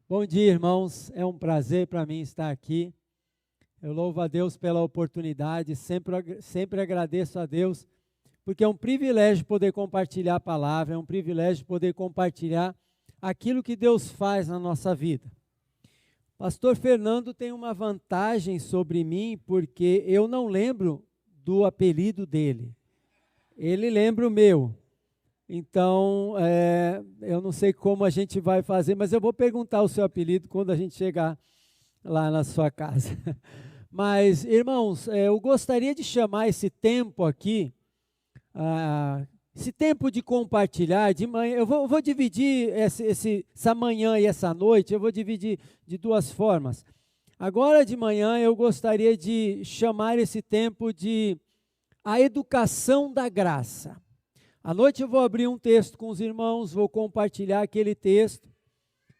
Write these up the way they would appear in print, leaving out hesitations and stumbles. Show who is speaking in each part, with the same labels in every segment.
Speaker 1: Bom dia, irmãos. É um prazer para mim estar aqui. Eu louvo a Deus pela oportunidade, sempre agradeço a Deus, porque é um privilégio poder compartilhar a palavra, é um privilégio poder compartilhar aquilo que Deus faz na nossa vida. Pastor Fernando tem uma vantagem sobre mim, porque eu não lembro do apelido dele. Ele lembra o meu. Então, eu não sei como a gente vai fazer, mas eu vou perguntar o seu apelido quando a gente chegar lá na sua casa. Mas, irmãos, eu gostaria de chamar esse tempo aqui, esse tempo de compartilhar, de manhã, eu vou dividir essa manhã e essa noite, eu vou dividir de duas formas. Agora de manhã eu gostaria de chamar esse tempo de a educação da graça. À noite eu vou abrir um texto com os irmãos, vou compartilhar aquele texto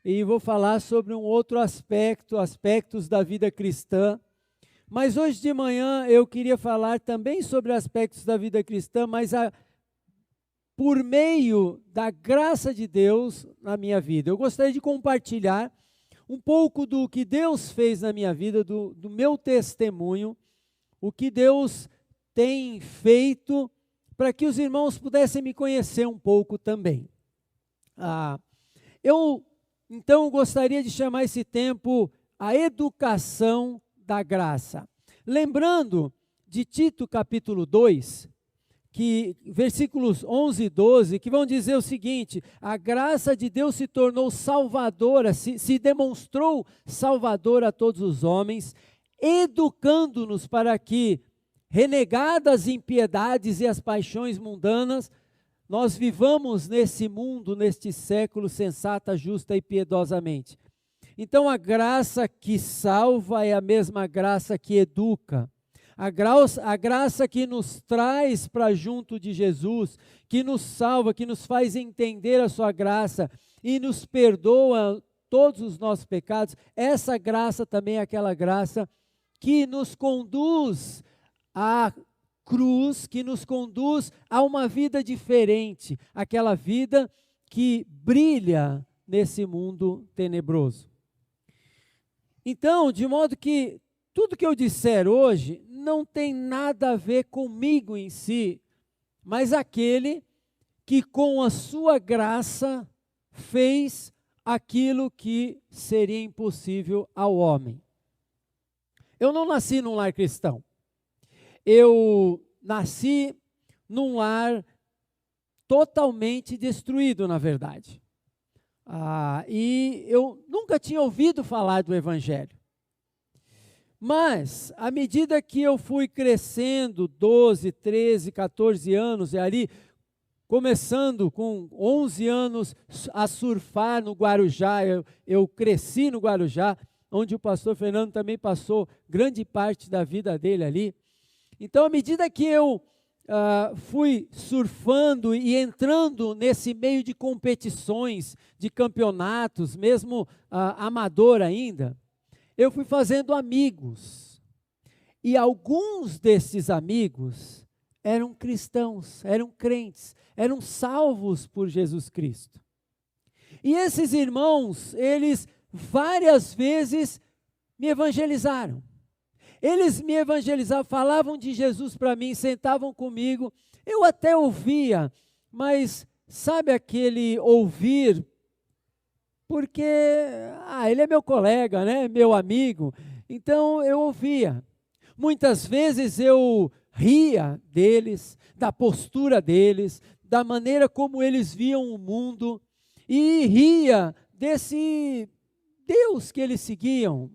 Speaker 1: e vou falar sobre um outro aspectos da vida cristã. Mas hoje de manhã eu queria falar também sobre aspectos da vida cristã, mas por meio da graça de Deus na minha vida. Eu gostaria de compartilhar um pouco do que Deus fez na minha vida, do meu testemunho, o que Deus tem feito para que os irmãos pudessem me conhecer um pouco também. Então, gostaria de chamar esse tempo a educação da graça. Lembrando de Tito capítulo 2, versículos 11 e 12, que vão dizer o seguinte: a graça de Deus se tornou salvadora, se demonstrou salvadora a todos os homens, educando-nos para que, renegadas as impiedades e as paixões mundanas, nós vivamos nesse mundo, neste século, sensata, justa e piedosamente. Então a graça que salva é a mesma graça que educa. A graça que nos traz para junto de Jesus, que nos salva, que nos faz entender a sua graça e nos perdoa todos os nossos pecados, essa graça também é aquela graça que nos conduz à cruz, que nos conduz a uma vida diferente, aquela vida que brilha nesse mundo tenebroso. Então, de modo que tudo que eu disser hoje não tem nada a ver comigo em si, mas aquele que com a sua graça fez aquilo que seria impossível ao homem. Eu não nasci num lar cristão. Eu nasci num lar totalmente destruído, na verdade. E eu nunca tinha ouvido falar do Evangelho. Mas, à medida que eu fui crescendo, 12, 13, 14 anos, e ali, começando com 11 anos a surfar no Guarujá, eu cresci no Guarujá, onde o pastor Fernando também passou grande parte da vida dele ali. Então, à medida que eu fui surfando e entrando nesse meio de competições, de campeonatos, mesmo amador ainda, eu fui fazendo amigos. E alguns desses amigos eram cristãos, eram crentes, eram salvos por Jesus Cristo. E esses irmãos, eles várias vezes me evangelizaram. Eles me evangelizavam, falavam de Jesus para mim, sentavam comigo, eu até ouvia, mas sabe aquele ouvir, porque ele é meu colega, né, meu amigo, então eu ouvia. Muitas vezes eu ria deles, da postura deles, da maneira como eles viam o mundo, e ria desse Deus que eles seguiam.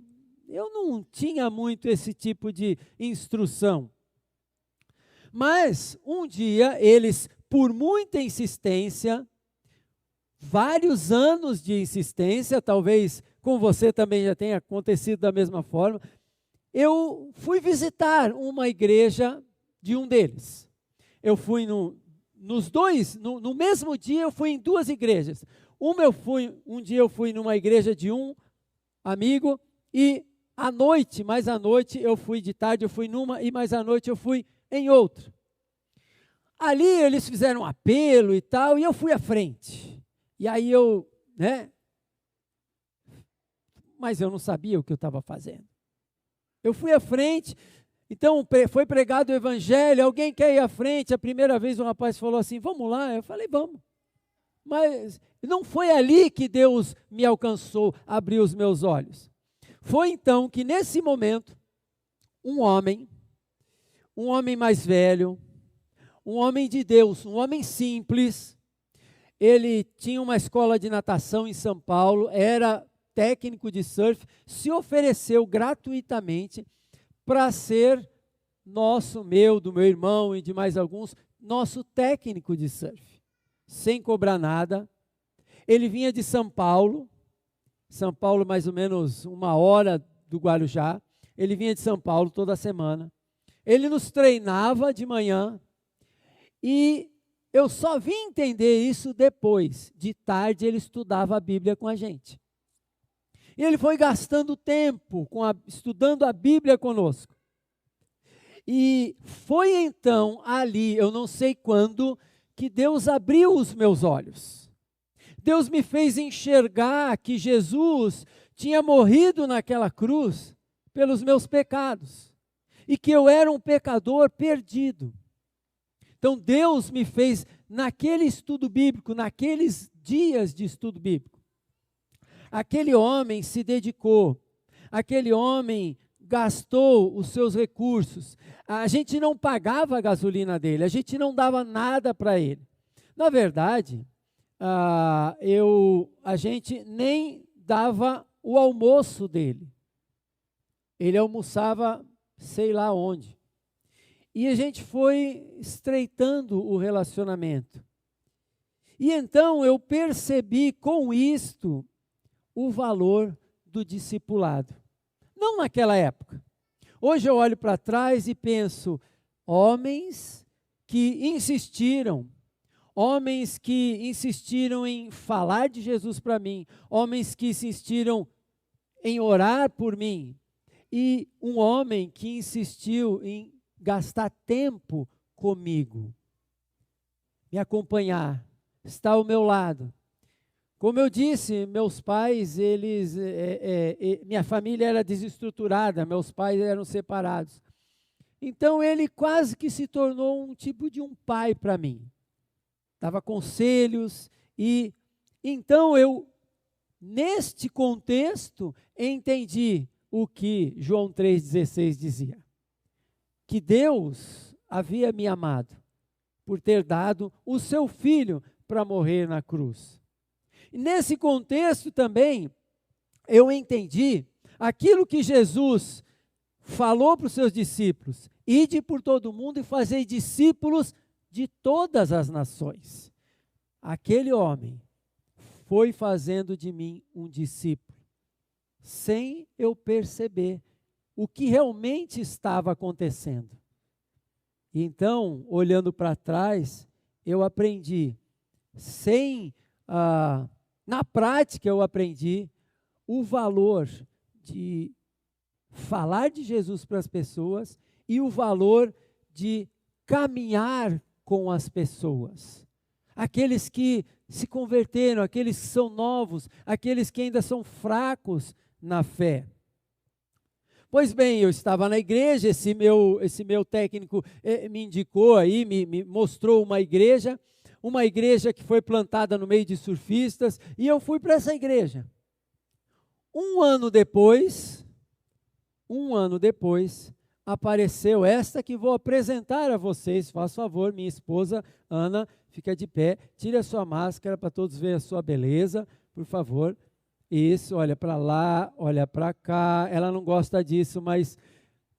Speaker 1: Eu não tinha muito esse tipo de instrução. Mas, um dia, eles, por muita insistência, vários anos de insistência, talvez com você também já tenha acontecido da mesma forma, eu fui visitar uma igreja de um deles. Eu fui no mesmo dia eu fui em duas igrejas. Um dia eu fui numa igreja de um amigo e mais à noite eu fui de tarde, eu fui numa e mais à noite eu fui em outra. Ali eles fizeram um apelo e tal, e eu fui à frente. E aí eu, mas eu não sabia o que eu estava fazendo. Eu fui à frente, então foi pregado o evangelho, alguém quer ir à frente, a primeira vez um rapaz falou assim, vamos lá, eu falei, vamos. Mas não foi ali que Deus me alcançou, abriu os meus olhos. Foi então que nesse momento, um homem mais velho, um homem de Deus, um homem simples, ele tinha uma escola de natação em São Paulo, era técnico de surf, se ofereceu gratuitamente para ser do meu irmão e de mais alguns, nosso técnico de surf, sem cobrar nada. Ele vinha de São Paulo mais ou menos 1 hora do Guarujá, ele vinha de São Paulo toda semana, ele nos treinava de manhã, e eu só vim entender isso depois, de tarde ele estudava a Bíblia com a gente. E ele foi gastando tempo estudando a Bíblia conosco. E foi então ali, eu não sei quando, que Deus abriu os meus olhos. Deus me fez enxergar que Jesus tinha morrido naquela cruz pelos meus pecados. E que eu era um pecador perdido. Então Deus me fez, naquele estudo bíblico, naqueles dias de estudo bíblico, aquele homem se dedicou, aquele homem gastou os seus recursos, a gente não pagava a gasolina dele, a gente não dava nada para ele. Na verdade, a gente nem dava o almoço dele. Ele almoçava sei lá onde. E a gente foi estreitando o relacionamento. E então eu percebi com isto o valor do discipulado. Não naquela época. Hoje eu olho para trás e penso, homens que insistiram em falar de Jesus para mim, homens que insistiram em orar por mim, e um homem que insistiu em gastar tempo comigo, me acompanhar, estar ao meu lado. Como eu disse, meus pais, minha família era desestruturada, meus pais eram separados. Então ele quase que se tornou um tipo de um pai para mim. Dava conselhos e então eu, neste contexto, entendi o que João 3,16 dizia. Que Deus havia me amado por ter dado o seu filho para morrer na cruz. E nesse contexto também, eu entendi aquilo que Jesus falou para os seus discípulos: ide por todo o mundo e fazei discípulos de todas as nações. Aquele homem foi fazendo de mim um discípulo, sem eu perceber o que realmente estava acontecendo. E então, olhando para trás, eu aprendi, na prática eu aprendi o valor de falar de Jesus para as pessoas e o valor de caminhar com as pessoas. Aqueles que se converteram, aqueles que são novos, aqueles que ainda são fracos na fé. Pois bem, eu estava na igreja, esse meu técnico me indicou aí, me mostrou uma igreja que foi plantada no meio de surfistas, e eu fui para essa igreja. Um ano depois, apareceu esta que vou apresentar a vocês. Faz favor, minha esposa Ana, fica de pé, tire a sua máscara para todos verem a sua beleza, por favor. Isso, olha para lá, olha para cá. Ela não gosta disso, mas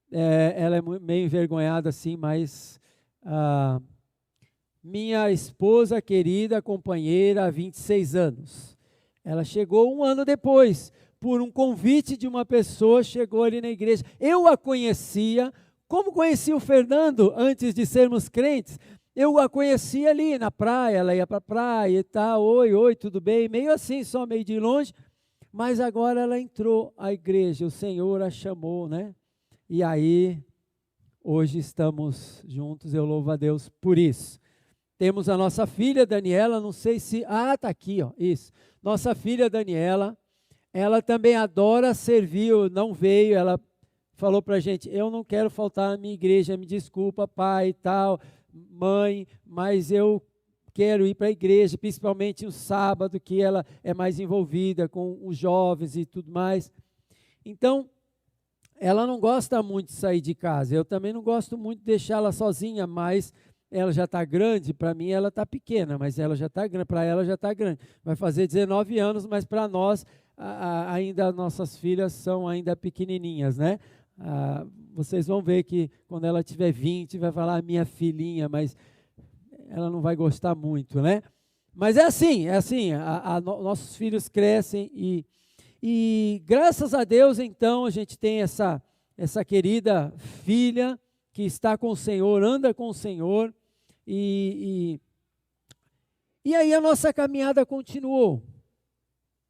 Speaker 1: ela é meio envergonhada assim, mas minha esposa querida, companheira há 26 anos. Ela chegou um ano depois, por um convite de uma pessoa, chegou ali na igreja. Eu a conhecia, como conhecia o Fernando antes de sermos crentes. Eu a conhecia ali na praia, ela ia para a praia e tal, oi, tudo bem? Meio assim, só meio de longe. Mas agora ela entrou à igreja, o Senhor a chamou, né? E aí, hoje estamos juntos, eu louvo a Deus por isso. Temos a nossa filha Daniela, não sei se... está aqui, ó, isso. Nossa filha Daniela, ela também adora servir, não veio, ela falou para a gente, eu não quero faltar na minha igreja, me desculpa, pai e tal, mãe, mas eu quero ir para a igreja, principalmente no sábado, que ela é mais envolvida com os jovens e tudo mais. Então, ela não gosta muito de sair de casa, eu também não gosto muito de deixá-la sozinha, mas ela já está grande, para mim ela está pequena, mas ela já está grande, para ela já está grande. Vai fazer 19 anos, mas para nós, ainda nossas filhas são ainda pequenininhas, né? Vocês vão ver que quando ela tiver 20, vai falar minha filhinha, mas ela não vai gostar muito, né? Mas é assim, nossos filhos crescem e graças a Deus, então, a gente tem essa querida filha que está com o Senhor, anda com o Senhor, e aí a nossa caminhada continuou.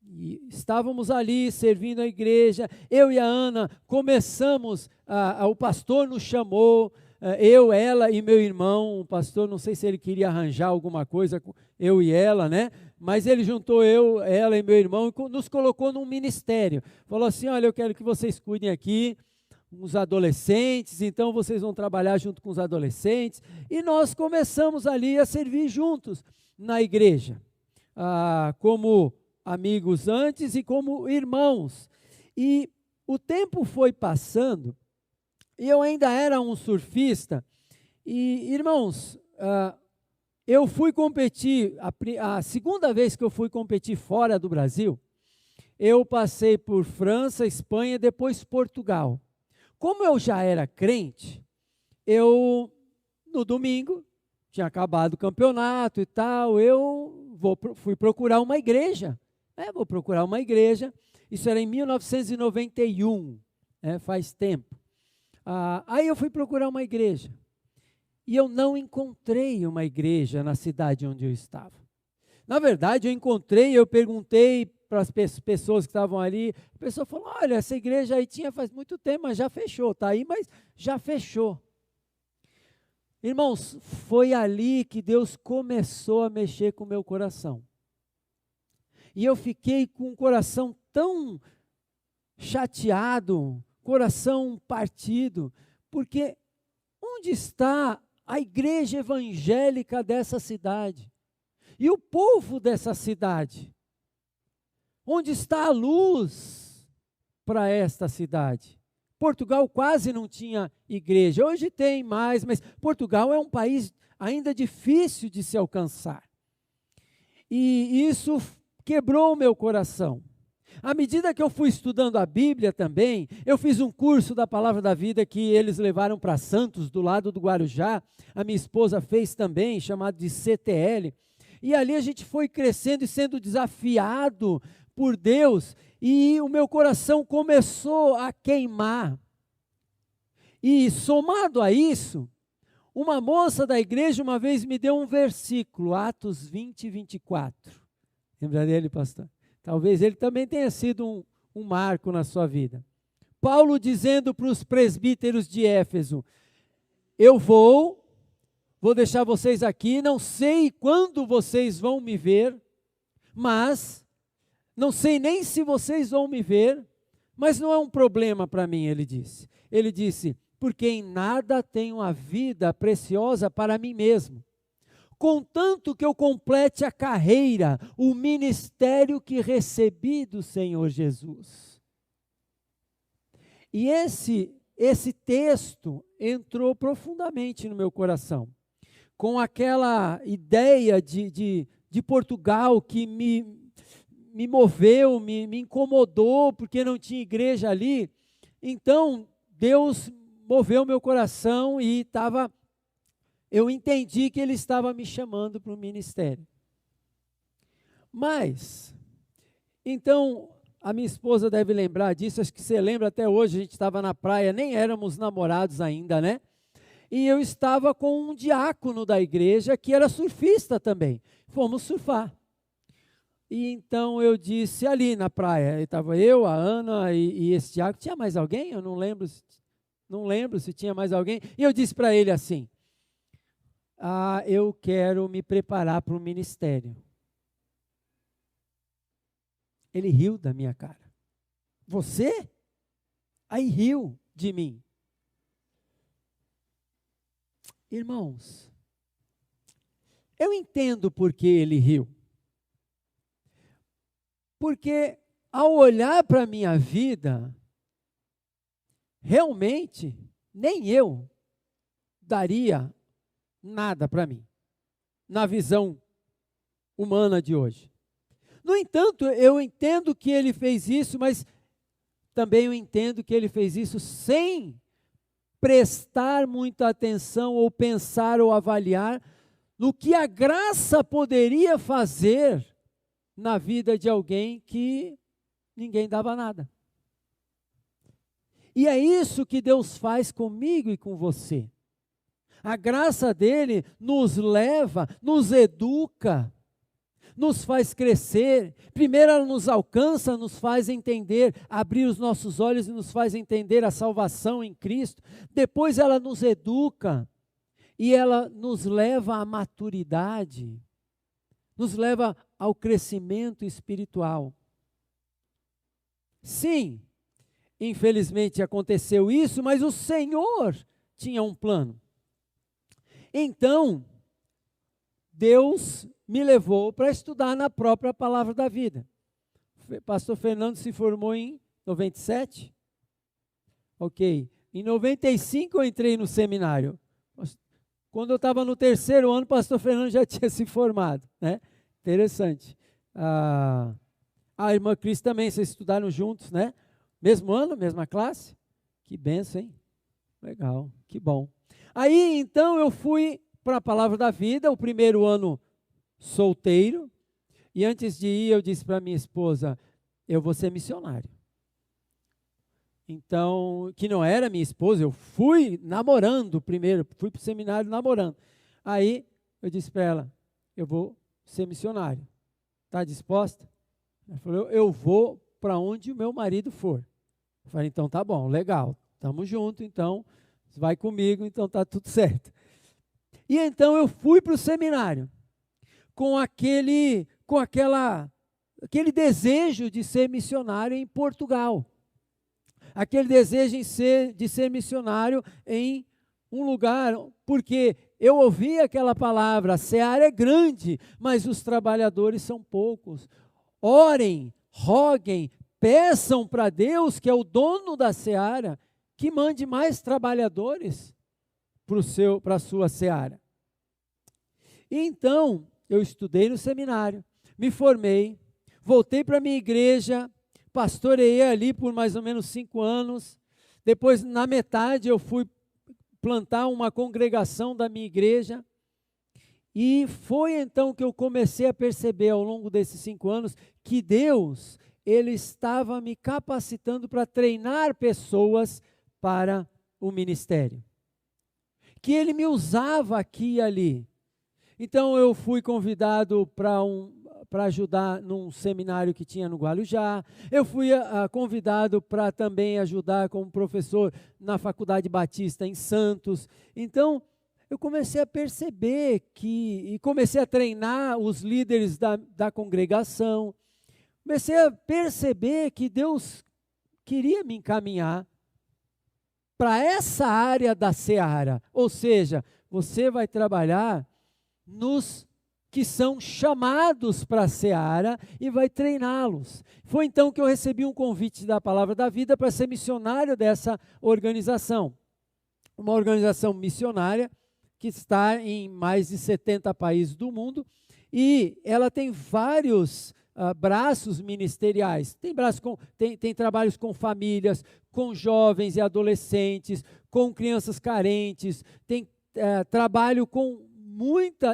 Speaker 1: E estávamos ali servindo a igreja, eu e a Ana começamos, o pastor nos chamou, eu, ela e meu irmão, o pastor, não sei se ele queria arranjar alguma coisa, eu e ela, né? Mas ele juntou eu, ela e meu irmão e nos colocou num ministério. Falou assim, olha, eu quero que vocês cuidem aqui, uns adolescentes, então vocês vão trabalhar junto com os adolescentes. E nós começamos ali a servir juntos na igreja, como amigos antes e como irmãos. E o tempo foi passando, e eu ainda era um surfista, e irmãos, eu fui competir, a segunda vez que eu fui competir fora do Brasil, eu passei por França, Espanha, depois Portugal. Como eu já era crente, no domingo, tinha acabado o campeonato e tal, fui procurar uma igreja. Vou procurar uma igreja, isso era em 1991, faz tempo. Aí eu fui procurar uma igreja, e eu não encontrei uma igreja na cidade onde eu estava. Na verdade, eu perguntei para as pessoas que estavam ali, a pessoa falou, olha, essa igreja aí tinha faz muito tempo, mas já fechou, está aí, mas já fechou. Irmãos, foi ali que Deus começou a mexer com o meu coração. E eu fiquei com o coração tão chateado, coração partido, porque onde está a igreja evangélica dessa cidade? E o povo dessa cidade? Onde está a luz para esta cidade? Portugal quase não tinha igreja, hoje tem mais, mas Portugal é um país ainda difícil de se alcançar. E isso quebrou o meu coração. À medida que eu fui estudando a Bíblia também, eu fiz um curso da Palavra da Vida que eles levaram para Santos, do lado do Guarujá, a minha esposa fez também, chamado de CTL, e ali a gente foi crescendo e sendo desafiado por Deus, e o meu coração começou a queimar. E somado a isso, uma moça da igreja uma vez me deu um versículo, Atos 20, 24. Lembra dele, pastor? Talvez ele também tenha sido um marco na sua vida. Paulo dizendo para os presbíteros de Éfeso, eu vou deixar vocês aqui, não sei quando vocês vão me ver, mas, não sei nem se vocês vão me ver, mas não é um problema para mim, ele disse. Ele disse, porque em nada tenho a vida preciosa para mim mesmo, contanto que eu complete a carreira, o ministério que recebi do Senhor Jesus. E esse texto entrou profundamente no meu coração, com aquela ideia de Portugal que me moveu, me incomodou, porque não tinha igreja ali. Então, Deus moveu meu coração e eu entendi que Ele estava me chamando para o ministério. Mas, então, a minha esposa deve lembrar disso, acho que você lembra até hoje, a gente estava na praia, nem éramos namorados ainda, né? E eu estava com um diácono da igreja que era surfista também. Fomos surfar. E então eu disse ali na praia, estava eu, a Ana e esse diácono, tinha mais alguém? Eu não lembro se tinha mais alguém. E eu disse para ele assim, eu quero me preparar para o ministério. Ele riu da minha cara. Você? Aí riu de mim. Irmãos, eu entendo por que ele riu. Porque ao olhar para a minha vida, realmente, nem eu daria nada para mim, na visão humana de hoje. No entanto, eu entendo que ele fez isso, mas também eu entendo que ele fez isso sem prestar muita atenção, ou pensar, ou avaliar no que a graça poderia fazer na vida de alguém que ninguém dava nada. E é isso que Deus faz comigo e com você. A graça dele nos leva, nos educa, nos faz crescer. Primeiro ela nos alcança, nos faz entender, abrir os nossos olhos e nos faz entender a salvação em Cristo. Depois ela nos educa e ela nos leva à maturidade, nos leva ao crescimento espiritual. Sim, infelizmente aconteceu isso, mas o Senhor tinha um plano. Então, Deus me levou para estudar na própria Palavra da Vida. Pastor Fernando se formou em 97. Ok. Em 95 eu entrei no seminário. Quando eu estava no 3º ano, pastor Fernando já tinha se formado, né? Interessante. A irmã Cris também, vocês estudaram juntos, né? Mesmo ano, mesma classe? Que benção, hein? Legal, que bom. Aí, então, eu fui para a Palavra da Vida, o primeiro ano solteiro, e antes de ir, eu disse para minha esposa, eu vou ser missionário. Então, que não era minha esposa, eu fui namorando primeiro, fui para o seminário namorando. Aí, eu disse para ela, eu vou ser missionário. Está disposta? Ela falou, eu vou para onde o meu marido for. Eu falei, então tá bom, legal, estamos juntos, então, vai comigo, então tá tudo certo. E então eu fui para o seminário, com aquele desejo de ser missionário em Portugal. Aquele desejo de ser missionário em um lugar, porque eu ouvi aquela palavra, a seara é grande, mas os trabalhadores são poucos. Orem, roguem, peçam para Deus, que é o dono da seara, que mande mais trabalhadores para a sua seara. E então, eu estudei no seminário, me formei, voltei para a minha igreja, pastoreei ali por mais ou menos 5 anos. Depois, na metade, eu fui plantar uma congregação da minha igreja. E foi então que eu comecei a perceber ao longo desses 5 anos que Deus, Ele estava me capacitando para treinar pessoas para o ministério. Que Ele me usava aqui e ali. Então eu fui convidado para ajudar num seminário que tinha no Guarujá. Eu fui convidado para também ajudar como professor na Faculdade Batista em Santos. Então, eu comecei a perceber e comecei a treinar os líderes da congregação. Comecei a perceber que Deus queria me encaminhar para essa área da seara. Ou seja, você vai trabalhar nos que são chamados para a seara e vai treiná-los. Foi então que eu recebi um convite da Palavra da Vida para ser missionário dessa organização. Uma organização missionária que está em mais de 70 países do mundo e ela tem vários braços ministeriais. Tem trabalhos com famílias, com jovens e adolescentes, com crianças carentes, tem trabalho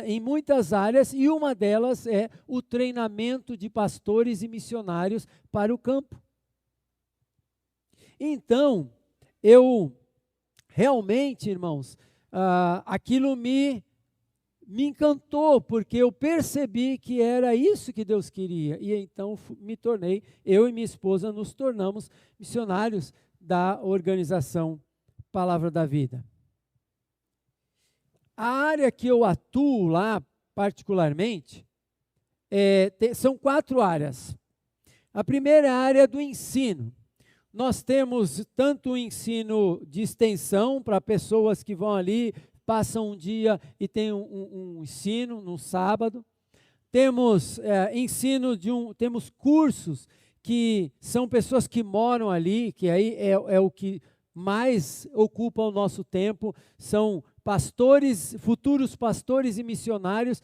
Speaker 1: em muitas áreas, e uma delas é o treinamento de pastores e missionários para o campo. Então, eu realmente, irmãos, aquilo me encantou, porque eu percebi que era isso que Deus queria, e então eu e minha esposa nos tornamos missionários da organização Palavra da Vida. A área que eu atuo lá, particularmente, são 4 áreas. A primeira é a área do ensino. Nós temos tanto o ensino de extensão para pessoas que vão ali, passam um dia e tem um ensino no sábado. Temos temos cursos que são pessoas que moram ali, que aí é o que mais ocupa o nosso tempo, são pastores, futuros pastores e missionários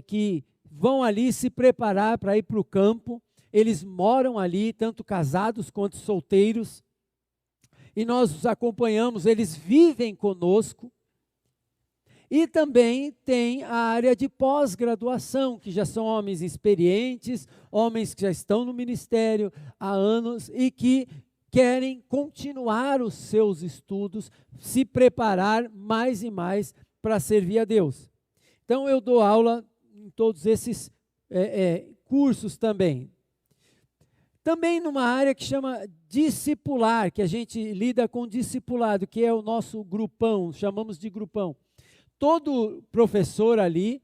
Speaker 1: que vão ali se preparar para ir para o campo. Eles moram ali, tanto casados quanto solteiros, e nós os acompanhamos, eles vivem conosco. E também tem a área de pós-graduação, que já são homens experientes, homens que já estão no ministério há anos e que querem continuar os seus estudos, se preparar mais e mais para servir a Deus. Então eu dou aula em todos esses cursos também. Também numa área que chama discipular, que a gente lida com discipulado, que é o nosso grupão, chamamos de grupão. Todo professor ali,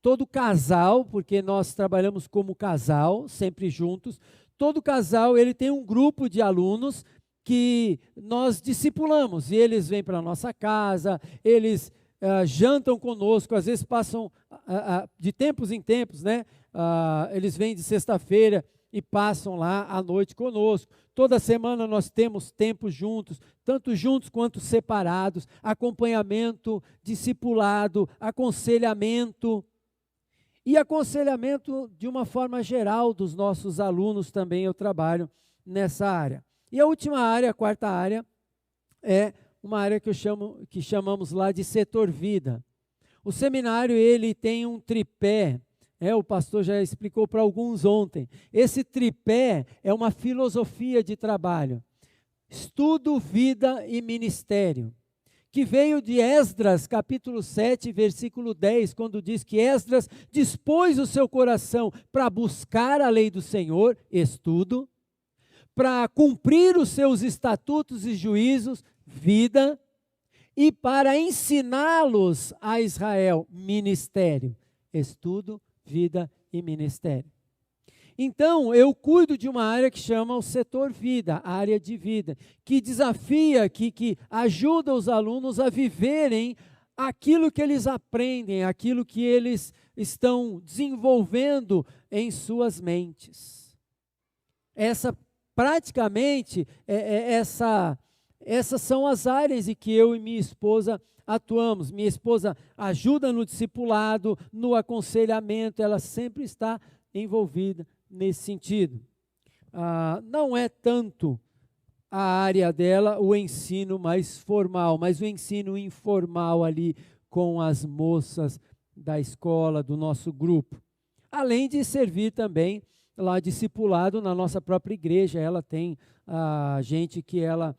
Speaker 1: todo casal, porque nós trabalhamos como casal, sempre juntos, todo casal ele tem um grupo de alunos que nós discipulamos, e eles vêm para a nossa casa, eles jantam conosco, às vezes passam de tempos em tempos, né? Eles vêm de sexta-feira e passam lá à noite conosco. Toda semana nós temos tempos juntos, tanto juntos quanto separados, acompanhamento, discipulado, aconselhamento. E aconselhamento de uma forma geral dos nossos alunos também eu trabalho nessa área. E a última área, a quarta área, é uma área que chamamos lá de setor vida. O seminário ele tem um tripé. O pastor já explicou para alguns ontem. Esse tripé é uma filosofia de trabalho. Estudo, vida e ministério. Que veio de Esdras, capítulo 7, versículo 10, quando diz que Esdras dispôs o seu coração para buscar a lei do Senhor, estudo, para cumprir os seus estatutos e juízos, vida, e para ensiná-los a Israel, ministério, estudo, vida e ministério. Então, eu cuido de uma área que chama o setor vida, a área de vida, que desafia, que ajuda os alunos a viverem aquilo que eles aprendem, aquilo que eles estão desenvolvendo em suas mentes. Essas são as áreas em que eu e minha esposa atuamos. Minha esposa ajuda no discipulado, no aconselhamento, ela sempre está envolvida nesse sentido. Não é tanto a área dela o ensino mais formal, mas o ensino informal ali com as moças da escola, do nosso grupo. Além de servir também lá discipulado na nossa própria igreja, ela tem gente que ela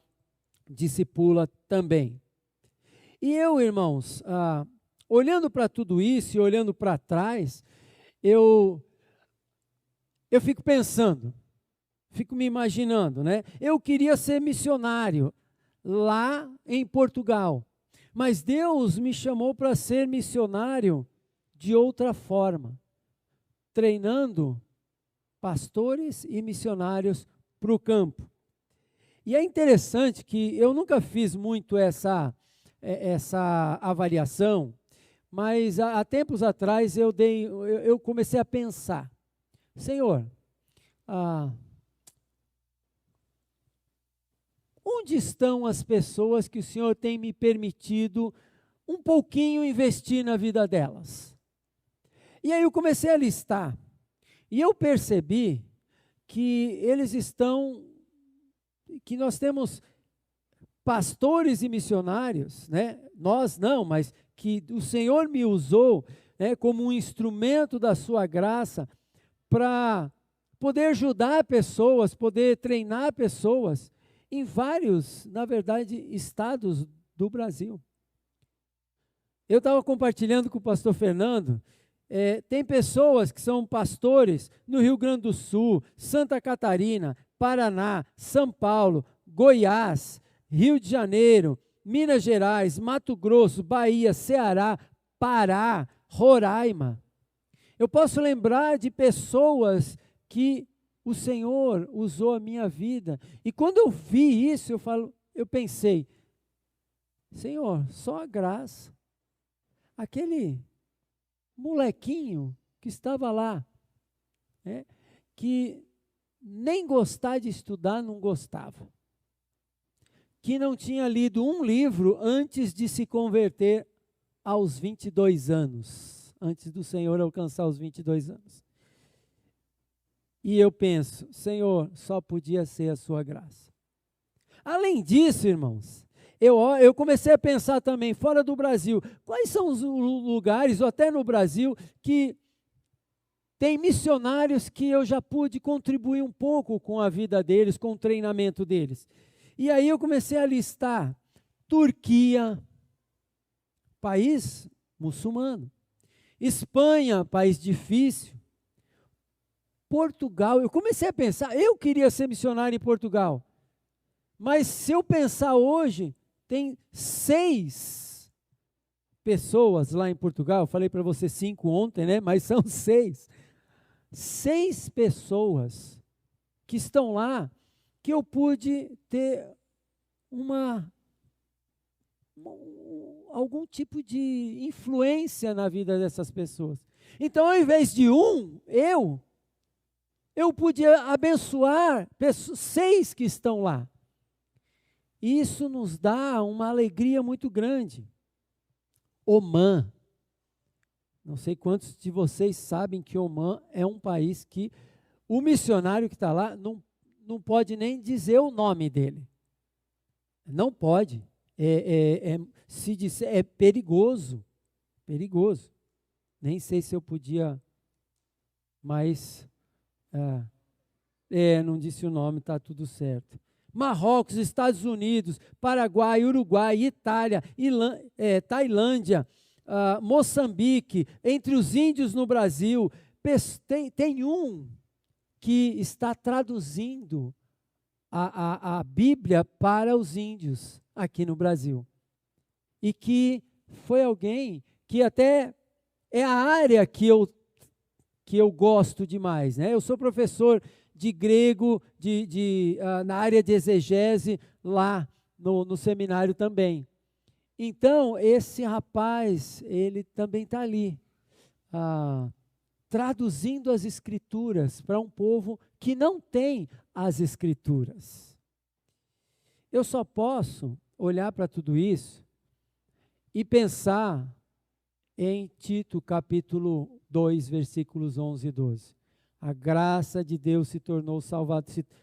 Speaker 1: discipula também. E eu, irmãos, olhando para tudo isso e olhando para trás, eu fico pensando, fico me imaginando, né? Eu queria ser missionário lá em Portugal, mas Deus me chamou para ser missionário de outra forma, treinando pastores e missionários para o campo. E é interessante que eu nunca fiz muito essa avaliação, mas há tempos atrás eu comecei a pensar, Senhor, onde estão as pessoas que o Senhor tem me permitido um pouquinho investir na vida delas? E aí eu comecei a listar, e eu percebi que que nós temos pastores e missionários, né? Nós não, mas que o Senhor me usou, né, como um instrumento da sua graça para poder ajudar pessoas, poder treinar pessoas em vários, na verdade, estados do Brasil. Eu estava compartilhando com o pastor Fernando, tem pessoas que são pastores no Rio Grande do Sul, Santa Catarina, Paraná, São Paulo, Goiás, Rio de Janeiro, Minas Gerais, Mato Grosso, Bahia, Ceará, Pará, Roraima. Eu posso lembrar de pessoas que o Senhor usou a minha vida. E quando eu vi isso, eu pensei, Senhor, só a graça. Aquele molequinho que estava lá, que nem gostar de estudar não gostava, que não tinha lido um livro antes de se converter aos 22 anos, antes do Senhor alcançar os 22 anos. E eu penso, Senhor, só podia ser a sua graça. Além disso, irmãos, eu comecei a pensar também, fora do Brasil, quais são os lugares, ou até no Brasil, que tem missionários que eu já pude contribuir um pouco com a vida deles, com o treinamento deles. E aí eu comecei a listar Turquia, país muçulmano, Espanha, país difícil, Portugal. Eu comecei a pensar, eu queria ser missionário em Portugal, mas se eu pensar hoje, tem 6 pessoas lá em Portugal, eu falei para você 5 ontem, né? Mas são 6. 6 pessoas que estão lá, que eu pude ter algum tipo de influência na vida dessas pessoas. Então, ao invés de eu podia abençoar 6 que estão lá. Isso nos dá uma alegria muito grande. Omã. Não sei quantos de vocês sabem que Omã é um país que o missionário que está lá não pode nem dizer o nome dele. Não pode. Se disser, é perigoso. Perigoso. Nem sei se eu podia, mas não disse o nome, está tudo certo. Marrocos, Estados Unidos, Paraguai, Uruguai, Itália, Tailândia, Moçambique, entre os índios no Brasil, tem um que está traduzindo a Bíblia para os índios aqui no Brasil. E que foi alguém que até é a área que eu gosto demais, né? Eu sou professor de grego, na área de exegese, lá no seminário também. Então, esse rapaz, ele também está ali, traduzindo as Escrituras para um povo que não tem as Escrituras. Eu só posso olhar para tudo isso e pensar em Tito, capítulo 2, versículos 11 e 12. A graça de Deus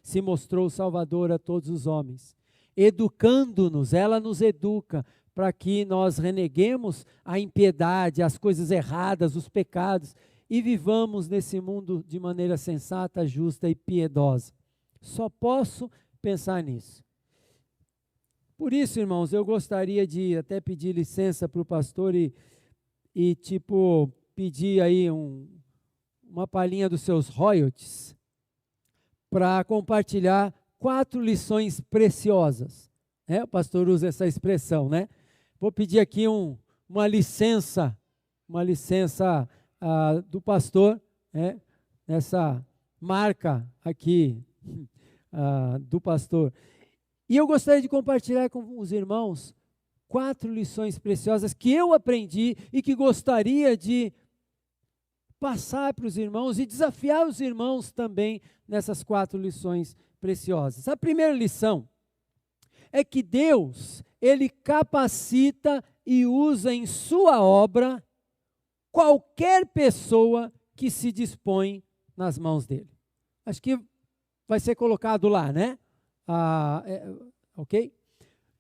Speaker 1: se mostrou salvador a todos os homens, educando-nos, ela nos educa, para que nós reneguemos a impiedade, as coisas erradas, os pecados, e vivamos nesse mundo de maneira sensata, justa e piedosa. Só posso pensar nisso. Por isso, irmãos, eu gostaria de até pedir licença para o pastor e pedir aí uma palhinha dos seus royalties para compartilhar 4 lições preciosas. O pastor usa essa expressão, né? Vou pedir aqui uma licença do pastor, nessa marca aqui do pastor. E eu gostaria de compartilhar com os irmãos 4 lições preciosas que eu aprendi e que gostaria de passar para os irmãos e desafiar os irmãos também nessas 4 lições preciosas. A primeira lição é que Deus, Ele capacita e usa em sua obra qualquer pessoa que se dispõe nas mãos dEle. Acho que vai ser colocado lá, né? Ok?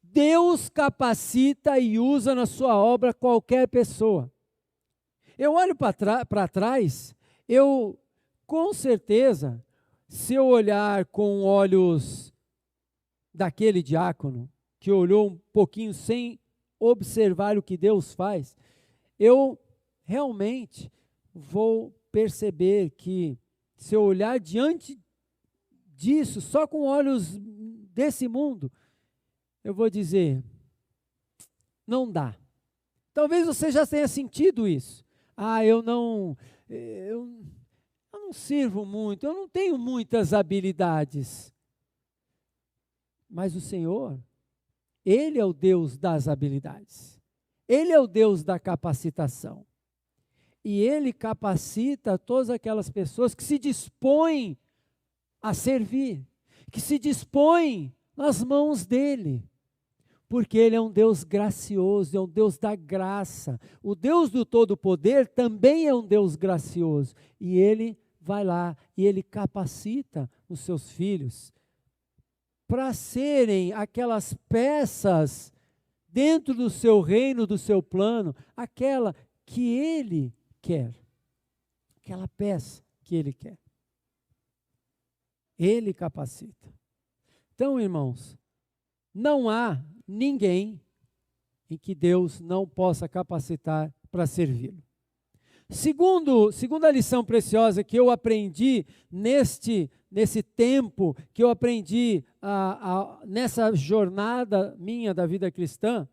Speaker 1: Deus capacita e usa na sua obra qualquer pessoa. Eu olho para trás, com certeza, se eu olhar com olhos daquele diácono, que olhou um pouquinho sem observar o que Deus faz, eu realmente vou perceber que, se eu olhar diante disso, só com olhos desse mundo, eu vou dizer, não dá. Talvez você já tenha sentido isso. Eu não não sirvo muito, eu não tenho muitas habilidades. Mas o Senhor, Ele é o Deus das habilidades. Ele é o Deus da capacitação. E Ele capacita todas aquelas pessoas que se dispõem a servir, que se dispõem nas mãos dEle. Porque Ele é um Deus gracioso, é um Deus da graça. O Deus do todo-poder também é um Deus gracioso. E Ele vai lá e Ele capacita os seus filhos para serem aquelas peças dentro do seu reino, do seu plano, aquela que Ele quer. Aquela peça que Ele quer. Ele capacita. Então, irmãos, não há ninguém em que Deus não possa capacitar para servi-lo. Segunda lição preciosa que eu aprendi nesse tempo, que eu aprendi nessa jornada minha da vida cristã,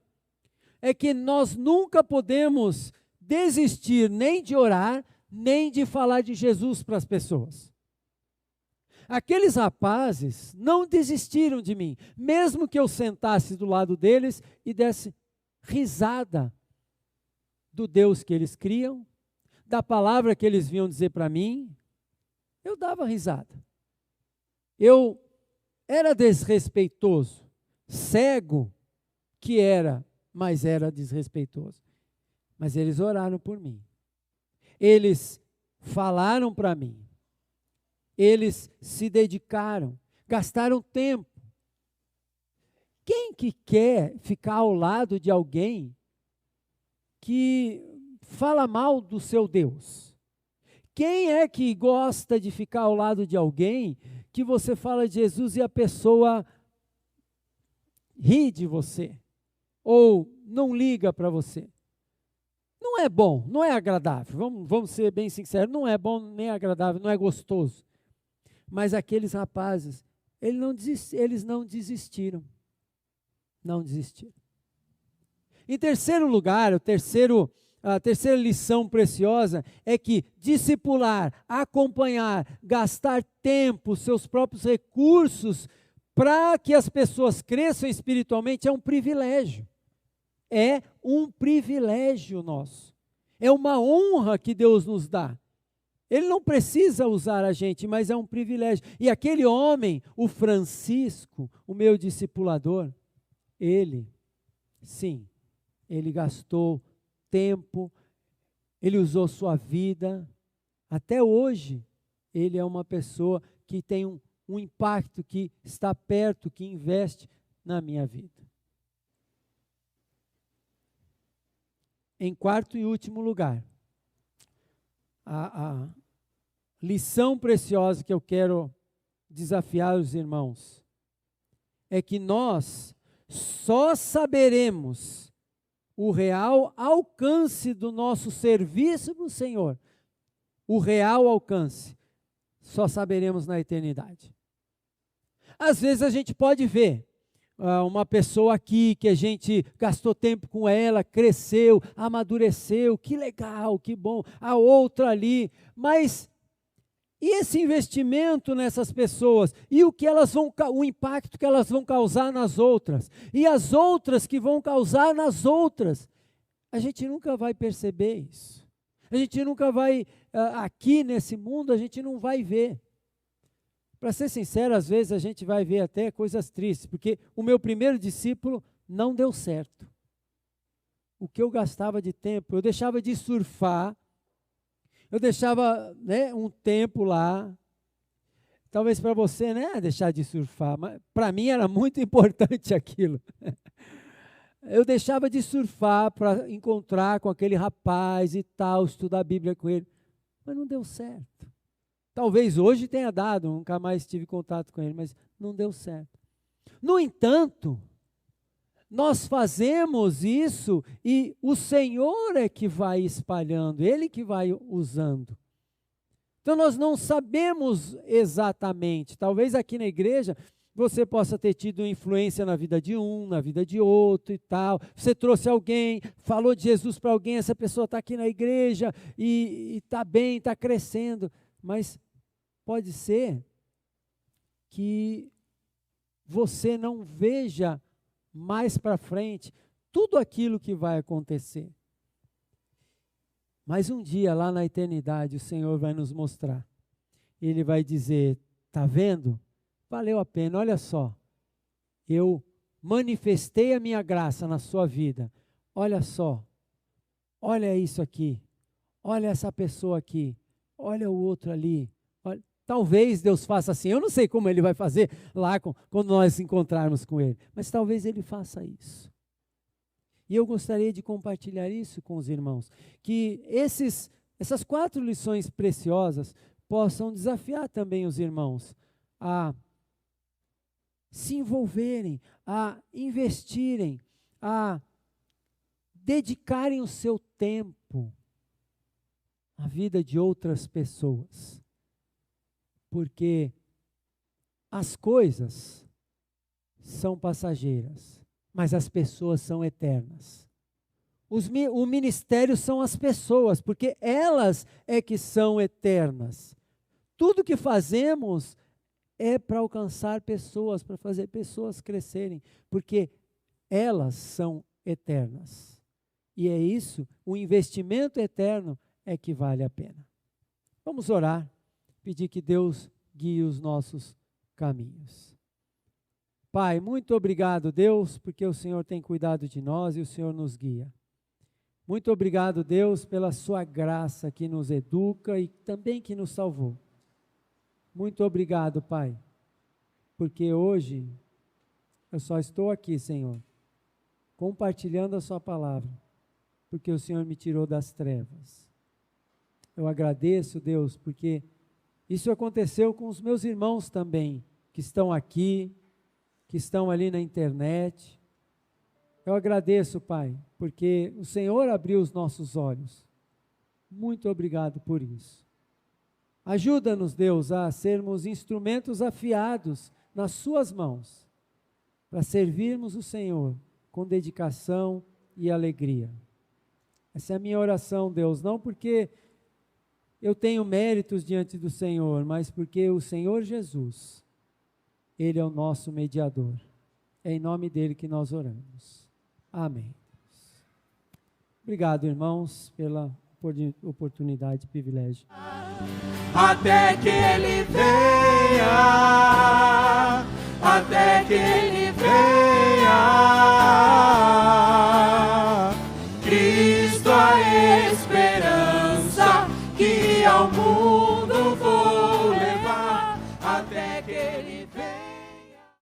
Speaker 1: é que nós nunca podemos desistir nem de orar, nem de falar de Jesus para as pessoas. Aqueles rapazes não desistiram de mim, mesmo que eu sentasse do lado deles e desse risada do Deus que eles criam, da palavra que eles vinham dizer para mim, eu dava risada. Eu era desrespeitoso, cego que era, mas era desrespeitoso. Mas eles oraram por mim. Eles falaram para mim. Eles se dedicaram, gastaram tempo. Quem que quer ficar ao lado de alguém que fala mal do seu Deus? Quem é que gosta de ficar ao lado de alguém que você fala de Jesus e a pessoa ri de você? Ou não liga para você? Não é bom, não é agradável. Vamos ser bem sinceros, não é bom nem agradável, não é gostoso. Mas aqueles rapazes, eles não desistiram. Não desistiram. Em terceiro lugar, a terceira lição preciosa é que discipular, acompanhar, gastar tempo, seus próprios recursos, para que as pessoas cresçam espiritualmente é um privilégio. É um privilégio nosso. É uma honra que Deus nos dá. Ele não precisa usar a gente, mas é um privilégio. E aquele homem, o Francisco, o meu discipulador, ele gastou tempo, ele usou sua vida. Até hoje, ele é uma pessoa que tem um impacto, que está perto, que investe na minha vida. Em quarto e último lugar, a lição preciosa que eu quero desafiar os irmãos é que nós só saberemos o real alcance do nosso serviço no Senhor, o real alcance, só saberemos na eternidade. Às vezes a gente pode ver uma pessoa aqui que a gente gastou tempo com ela, cresceu, amadureceu, que legal, que bom, a outra ali, mas e esse investimento nessas pessoas? E o impacto que elas vão causar nas outras? E as outras que vão causar nas outras? A gente nunca vai perceber isso. A gente nunca vai, aqui nesse mundo, a gente não vai ver. Para ser sincero, às vezes a gente vai ver até coisas tristes, porque o meu primeiro discípulo não deu certo. O que eu gastava de tempo, eu deixava de surfar, eu deixava um tempo lá, talvez para você deixar de surfar, mas para mim era muito importante aquilo. Eu deixava de surfar para encontrar com aquele rapaz e tal, estudar a Bíblia com ele, mas não deu certo. Talvez hoje tenha dado, nunca mais tive contato com ele, mas não deu certo. No entanto, nós fazemos isso e o Senhor é que vai espalhando, Ele que vai usando. Então nós não sabemos exatamente, talvez aqui na igreja você possa ter tido influência na vida de um, na vida de outro e tal. Você trouxe alguém, falou de Jesus para alguém, essa pessoa está aqui na igreja e está bem, está crescendo, mas pode ser que você não veja mais para frente tudo aquilo que vai acontecer. Mas um dia, lá na eternidade, o Senhor vai nos mostrar. Ele vai dizer, está vendo? Valeu a pena, olha só. Eu manifestei a minha graça na sua vida. Olha só. Olha isso aqui. Olha essa pessoa aqui. Olha o outro ali. Olha. Talvez Deus faça assim. Eu não sei como Ele vai fazer lá quando nós nos encontrarmos com Ele. Mas talvez Ele faça isso. E eu gostaria de compartilhar isso com os irmãos. Que essas 4 lições preciosas possam desafiar também os irmãos a se envolverem, a investirem, a dedicarem o seu tempo à vida de outras pessoas. Porque as coisas são passageiras, mas as pessoas são eternas. O ministério são as pessoas, porque elas é que são eternas. Tudo que fazemos é para alcançar pessoas, para fazer pessoas crescerem, porque elas são eternas. E é isso, o investimento eterno é que vale a pena. Vamos orar, pedir que Deus guie os nossos caminhos. Pai, muito obrigado, Deus, porque o Senhor tem cuidado de nós e o Senhor nos guia. Muito obrigado, Deus, pela sua graça que nos educa e também que nos salvou. Muito obrigado, Pai, porque hoje eu só estou aqui, Senhor, compartilhando a sua palavra, porque o Senhor me tirou das trevas. Eu agradeço, Deus, porque isso aconteceu com os meus irmãos também, que estão aqui, que estão ali na internet. Eu agradeço, Pai, porque o Senhor abriu os nossos olhos. Muito obrigado por isso. Ajuda-nos, Deus, a sermos instrumentos afiados nas suas mãos, para servirmos o Senhor com dedicação e alegria. Essa é a minha oração, Deus, não porque eu tenho méritos diante do Senhor, mas porque o Senhor Jesus, Ele é o nosso mediador. É em nome dEle que nós oramos. Amém. Obrigado, irmãos, pela oportunidade e privilégio.
Speaker 2: Até que Ele venha, até que Ele